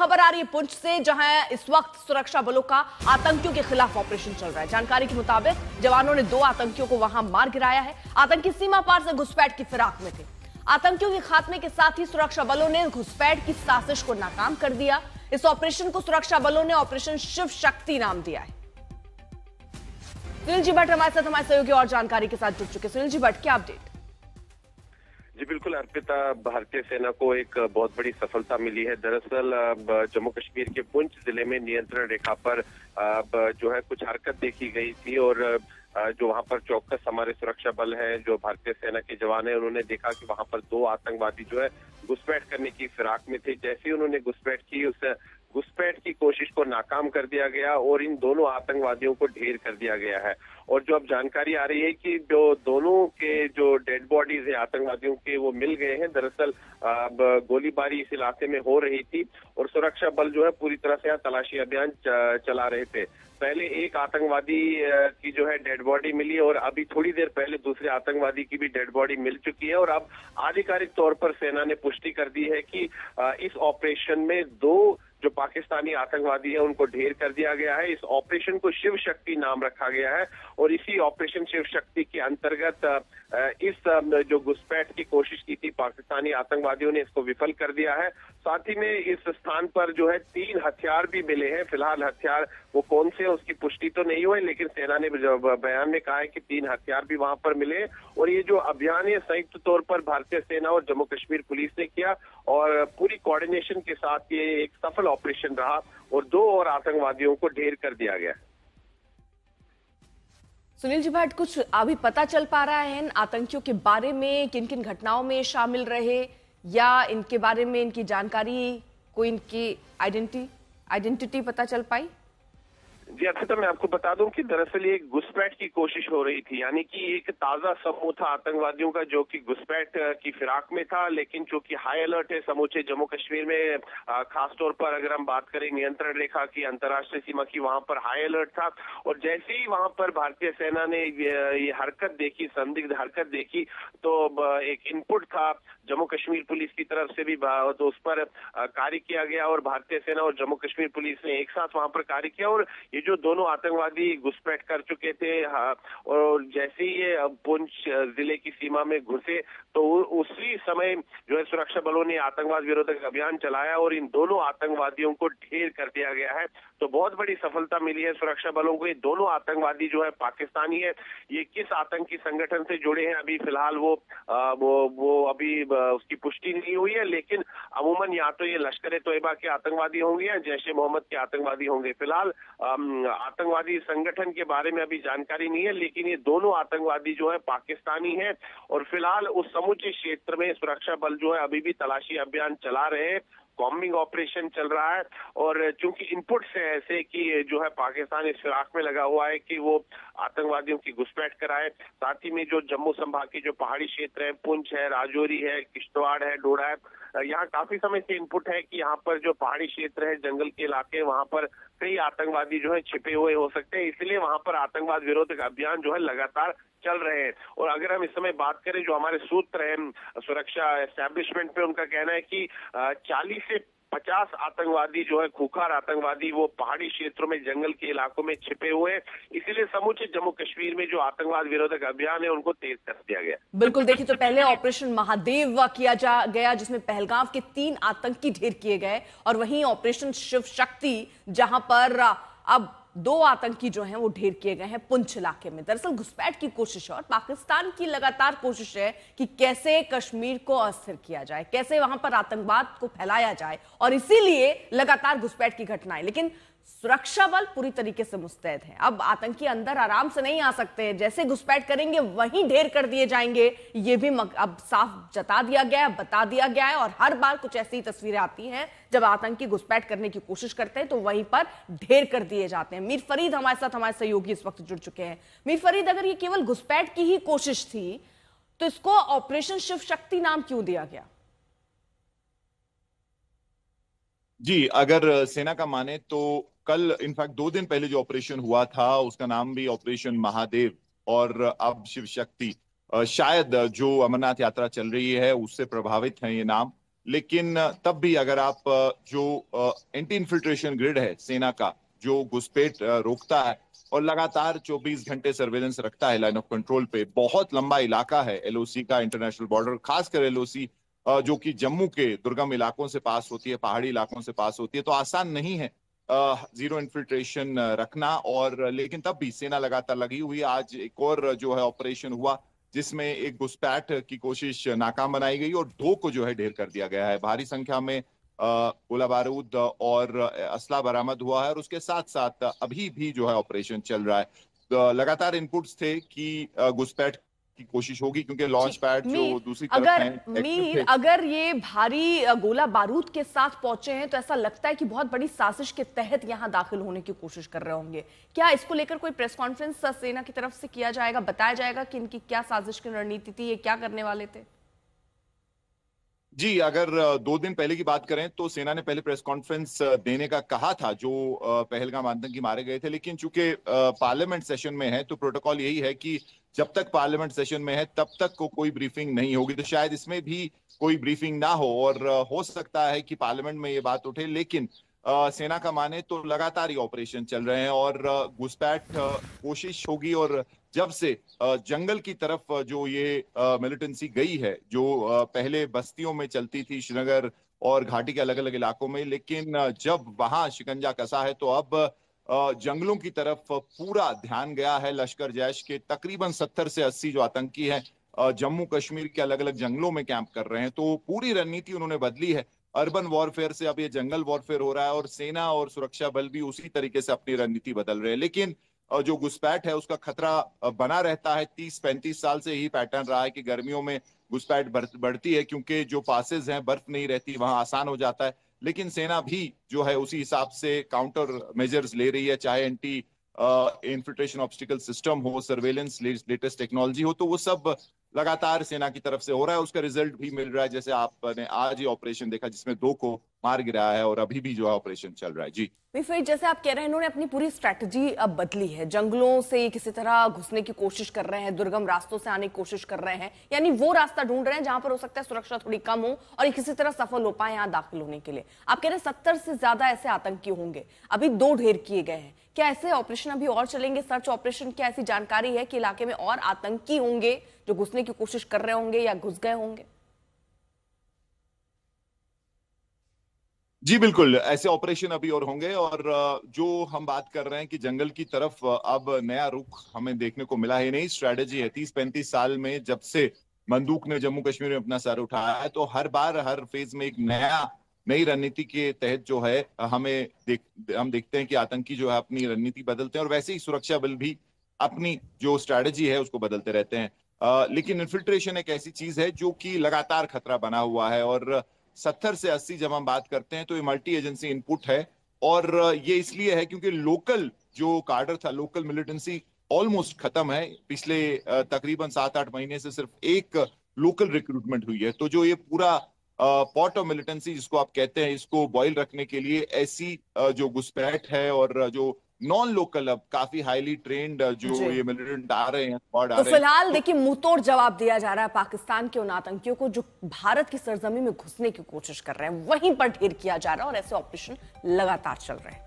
खबर आ रही है पुंछ से, जहां इस वक्त सुरक्षा बलों का आतंकियों के खिलाफ ऑपरेशन चल रहा है। जानकारी के मुताबिक जवानों ने 2 आतंकियों को वहां मार गिराया है। आतंकी सीमा पार से घुसपैठ की फिराक में थे। आतंकियों के खात्मे के साथ ही सुरक्षा बलों ने घुसपैठ की साजिश को नाकाम कर दिया। इस ऑपरेशन को सुरक्षा बलों ने ऑपरेशन शिव शक्ति नाम दिया है। सुनील जी भट्ट हमारे साथ हमारे सहयोगी और जानकारी के साथ जुड़ चुके। सुनील जी भट्ट, क्या अपडेट? जी बिल्कुल अर्पिता, भारतीय सेना को एक बहुत बड़ी सफलता मिली है। दरअसल जम्मू कश्मीर के पुंछ जिले में नियंत्रण रेखा पर जो है कुछ हरकत देखी गई थी और जो वहां पर चौकस हमारे सुरक्षा बल है, जो भारतीय सेना के जवान है, उन्होंने देखा कि वहां पर 2 आतंकवादी जो है घुसपैठ करने की फिराक में थे। जैसे ही उन्होंने घुसपैठ की, उस घुसपैठ की कोशिश को नाकाम कर दिया गया और इन दोनों आतंकवादियों को ढेर कर दिया गया है। और जो अब जानकारी आ रही है कि जो दोनों के जो डेड बॉडीज है आतंकवादियों के, वो मिल गए हैं। दरअसल गोलीबारी इस इलाके में हो रही थी और सुरक्षा बल जो है पूरी तरह से यहाँ तलाशी अभियान चला रहे थे। पहले एक आतंकवादी की जो है डेड बॉडी मिली और अभी थोड़ी देर पहले दूसरे आतंकवादी की भी डेड बॉडी मिल चुकी है। और अब आधिकारिक तौर पर सेना ने पुष्टि कर दी है कि इस ऑपरेशन में 2 जो पाकिस्तानी आतंकवादी है उनको ढेर कर दिया गया है। इस ऑपरेशन को शिव शक्ति नाम रखा गया है और इसी ऑपरेशन शिव शक्ति के अंतर्गत इस जो घुसपैठ की कोशिश की थी पाकिस्तानी आतंकवादियों ने, इसको विफल कर दिया है। साथ ही में इस स्थान पर जो है 3 हथियार भी मिले हैं। फिलहाल हथियार वो कौन से हैं उसकी पुष्टि तो नहीं हुई, लेकिन सेना ने बयान में कहा है कि 3 हथियार भी वहां पर मिले। और ये जो अभियान है संयुक्त तौर पर भारतीय सेना और जम्मू कश्मीर पुलिस ने किया और पूरी कोऑर्डिनेशन के साथ ये एक सफल ऑपरेशन रहा और 2 और आतंकवादियों को ढेर कर दिया गया। सुनील जी भट्ट, कुछ अभी पता चल पा रहा है इन आतंकियों के बारे में, किन किन घटनाओं में शामिल रहे, या इनके बारे में इनकी जानकारी, कोई इनकी आइडेंटिटी पता चल पाई? जी अर्पिता, मैं आपको बता दूं कि दरअसल ये घुसपैठ की कोशिश हो रही थी, यानी कि एक ताजा समूह था आतंकवादियों का जो कि घुसपैठ की फिराक में था। लेकिन चूंकि हाई अलर्ट है समूचे जम्मू कश्मीर में, खासतौर पर अगर हम बात करें नियंत्रण रेखा की, अंतर्राष्ट्रीय सीमा की, वहां पर हाई अलर्ट था। और जैसे ही वहां पर भारतीय सेना ने ये हरकत देखी, संदिग्ध हरकत देखी, तो एक इनपुट था जम्मू कश्मीर पुलिस की तरफ से भी, तो उस पर कार्य किया गया और भारतीय सेना और जम्मू कश्मीर पुलिस ने एक साथ वहां पर कार्य किया। और ये जो दोनों आतंकवादी घुसपैठ कर चुके थे, और जैसे ही ये पुंछ जिले की सीमा में घुसे तो उसी समय जो है सुरक्षा बलों ने आतंकवाद विरोधक अभियान चलाया और इन दोनों आतंकवादियों को ढेर कर दिया गया है। तो बहुत बड़ी सफलता मिली है सुरक्षा बलों को। ये दोनों आतंकवादी जो है पाकिस्तानी है। ये किस आतंकी संगठन से जुड़े हैं अभी फिलहाल वो अभी उसकी पुष्टि नहीं हुई है, लेकिन अमूमन या तो ये लश्कर ए तोयबा के आतंकवादी होंगे या जैश ए मोहम्मद के आतंकवादी होंगे। फिलहाल आतंकवादी संगठन के बारे में अभी जानकारी नहीं है, लेकिन ये दोनों आतंकवादी जो है पाकिस्तानी हैं। और फिलहाल उस समूचे क्षेत्र में सुरक्षा बल जो है अभी भी तलाशी अभियान चला रहे हैं, कॉम्बिंग ऑपरेशन चल रहा है। और चूंकि इनपुट्स है ऐसे कि जो है पाकिस्तान इस फिराक में लगा हुआ है कि वो आतंकवादियों की घुसपैठ कराए। साथ ही में जो जम्मू संभाग के जो पहाड़ी क्षेत्र है, पुंछ है, राजौरी है, किश्तवाड़ है, डोडा है, यहाँ काफी समय से इनपुट है कि यहाँ पर जो पहाड़ी क्षेत्र है, जंगल के इलाके, वहां पर कई आतंकवादी जो है छिपे हुए हो सकते हैं। इसलिए वहां पर आतंकवाद विरोधक अभियान जो है लगातार चल रहे हैं। और अगर हम इस समय बात करें, जो हमारे सूत्र हैं सुरक्षा एस्टैब्लिशमेंट पे, उनका कहना है कि 40 से 50 आतंकवादी जो है, खूंखार आतंकवादी, वो पहाड़ी क्षेत्रों में, जंगल के इलाकों में छिपे हुए हैं। इसीलिए समूचे जम्मू कश्मीर में जो आतंकवाद विरोधक अभियान है उनको तेज कर दिया गया। बिल्कुल, देखिए तो पहले ऑपरेशन महादेव किया गया जिसमें पहलगाम के 3 आतंकी ढेर किए गए, और वहीं ऑपरेशन शिव शक्ति जहां पर अब 2 आतंकी जो हैं वो ढेर किए गए हैं पुंछ इलाके में। दरअसल घुसपैठ की कोशिश है और पाकिस्तान की लगातार कोशिश है कि कैसे कश्मीर को अस्थिर किया जाए, कैसे वहां पर आतंकवाद को फैलाया जाए, और इसीलिए लगातार घुसपैठ की घटनाएं। लेकिन सुरक्षा बल पूरी तरीके से मुस्तैद है। अब आतंकी अंदर आराम से नहीं आ सकते, जैसे घुसपैठ करेंगे वहीं ढेर कर दिए जाएंगे, ये भी अब साफ जता दिया गया है, बता दिया गया है। और हर बार कुछ ऐसी तस्वीरें आती हैं जब आतंकी घुसपैठ करने की कोशिश करते हैं तो वहीं पर ढेर कर दिए जाते हैं। मीर फरीद हमारे साथ, हमारे सहयोगी इस वक्त जुड़ चुके हैं। मीर फरीद, अगर ये केवल घुसपैठ की ही कोशिश थी तो इसको ऑपरेशन शिव शक्ति नाम क्यों दिया गया? जी, अगर सेना का माने तो कल इनफैक्ट 2 दिन पहले जो ऑपरेशन हुआ था उसका नाम भी ऑपरेशन महादेव, और अब शिव शक्ति। शायद जो अमरनाथ यात्रा चल रही है उससे प्रभावित है ये नाम। लेकिन तब भी अगर आप जो एंटी इन्फिल्ट्रेशन ग्रिड है सेना का, जो घुसपैठ रोकता है और लगातार 24 घंटे सर्वेलेंस रखता है लाइन ऑफ कंट्रोल पे, बहुत लंबा इलाका है एलओसी का, इंटरनेशनल बॉर्डर, खासकर एलओसी जो कि जम्मू के दुर्गम इलाकों से पास होती है, पहाड़ी इलाकों से पास होती है, तो आसान नहीं है जीरो इन्फिल्ट्रेशन रखना। और लेकिन तब भी सेना लगातार लगी हुई है। आज एक और जो है ऑपरेशन हुआ जिसमें एक घुसपैठ की कोशिश नाकाम बनाई गई और 2 को जो है ढेर कर दिया गया है। भारी संख्या में गोला बारूद और असला बरामद हुआ है और उसके साथ साथ अभी भी जो है ऑपरेशन चल रहा है। तो लगातार इनपुट्स थे कि घुसपैठ की कोशिश होगी क्योंकि लॉन्च पैड जो दूसरी तरफ है अगर ये भारी गोला बारूद के साथ पहुंचे हैं तो ऐसा लगता है कि बहुत बड़ी साजिश के तहत यहां दाखिल होने की कोशिश कर रहे होंगे। क्या इसको लेकर कोई प्रेस कॉन्फ्रेंस सेना की तरफ से किया जाएगा, बताया जाएगा कि इनकी क्या साजिश की रणनीति थी, ये क्या करने वाले थे? जी, अगर 2 दिन पहले की बात करें तो सेना ने पहले प्रेस कॉन्फ्रेंस देने का कहा था जो पहलगाम आतंकी मारे गए थे, लेकिन चूंकि पार्लियामेंट सेशन में है तो प्रोटोकॉल यही है कि जब तक पार्लियामेंट सेशन में है तब तक को कोई ब्रीफिंग नहीं होगी। तो शायद इसमें भी कोई ब्रीफिंग ना हो और हो सकता है कि पार्लियामेंट में ये बात उठे, लेकिन सेना का माने तो लगातार ये ऑपरेशन चल रहे हैं और घुसपैठ कोशिश होगी। और जब से जंगल की तरफ जो ये मिलिटेंसी गई है, जो पहले बस्तियों में चलती थी श्रीनगर और घाटी के अलग अलग इलाकों में, लेकिन जब वहां शिकंजा कसा है तो अब जंगलों की तरफ पूरा ध्यान गया है लश्कर जैश के। तकरीबन 70 से 80 जो आतंकी हैं जम्मू कश्मीर के अलग अलग जंगलों में कैंप कर रहे हैं। तो पूरी रणनीति उन्होंने बदली है। अर्बन वॉरफेयर से अब ये जंगल वॉरफेयर हो रहा है और सेना और सुरक्षा बल भी उसी तरीके से अपनी रणनीति बदल रहे हैं। लेकिन जो घुसपैठ है उसका खतरा बना रहता है। 30-35 साल से यही पैटर्न रहा है कि गर्मियों में घुसपैठ बढ़ती है क्योंकि जो पासेज हैं, बर्फ नहीं रहती, वहां आसान हो जाता है। लेकिन सेना भी जो है उसी हिसाब से काउंटर मेजर्स ले रही है, चाहे एंटी इन्फिल्ट्रेशन ऑब्स्टिकल सिस्टम हो, सर्वेलेंस, लेटेस्ट टेक्नोलॉजी हो, तो वो सब लगातार सेना की तरफ से हो रहा है। उसका रिजल्ट भी मिल रहा है, जैसे आपने आज ही ऑपरेशन देखा जिसमें 2 को मार गिराया है और अभी भी जो है ऑपरेशन चल रहा है। जी फिर जैसे आप कह रहे हैं इन्होंने अपनी पूरी स्ट्रैटेजी अब बदली है, जंगलों से किसी तरह घुसने की कोशिश कर रहे हैं, दुर्गम रास्तों से आने की कोशिश कर रहे हैं, यानी वो रास्ता ढूंढ रहे हैं जहां पर हो सकता है सुरक्षा थोड़ी कम हो और ये किसी तरह सफल हो पाए यहां दाखिल होने के लिए। आप कह रहे हैं 70 से ज्यादा ऐसे आतंकी होंगे, अभी 2 ढेर किए गए हैं। क्या ऐसे ऑपरेशन अभी और चलेंगे, सर्च ऑपरेशन? क्या ऐसी जानकारी है कि इलाके में और आतंकी होंगे जो घुसने की कोशिश कर रहे होंगे या घुस गए होंगे? जी बिल्कुल, ऐसे ऑपरेशन अभी और होंगे। और जो हम बात कर रहे हैं कि जंगल की तरफ अब नया रुख हमें देखने को मिला है, नई स्ट्रैटेजी है। 30-35 साल में जब से बंदूक ने जम्मू कश्मीर में अपना सर उठाया है तो हर बार हर फेज में एक नई रणनीति के तहत जो है हम देखते हैं कि आतंकी जो है अपनी रणनीति बदलते हैं और वैसे ही सुरक्षा बल भी अपनी जो स्ट्रैटेजी है उसको बदलते रहते हैं। लेकिन इन्फिल्ट्रेशन एक ऐसी चीज है जो कि लगातार खतरा बना हुआ है और 70 से 80 जब हम बात करते हैं तो ये मल्टी एजेंसी इनपुट है। और ये इसलिए है क्योंकि लोकल जो कार्डर था, लोकल मिलिटेंसी ऑलमोस्ट खत्म है। पिछले तकरीबन 7-8 महीने से सिर्फ एक लोकल रिक्रूटमेंट हुई है। तो जो ये पूरा पॉट ऑफ मिलिटेंसी जिसको आप कहते हैं, इसको बॉयल रखने के लिए ऐसी जो घुसपैठ है और जो नॉन लोकल अब काफी हाईली ट्रेंड जो ये मिलिटेंट आ रहे हैं, स्क्वाड आ तो रहे हैं। फिलहाल देखिए मुंहतोड़ जवाब दिया जा रहा है पाकिस्तान के उन आतंकियों को जो भारत की सरजमीन में घुसने की कोशिश कर रहे हैं, वहीं पर ढेर किया जा रहा है और ऐसे ऑपरेशन लगातार चल रहे हैं।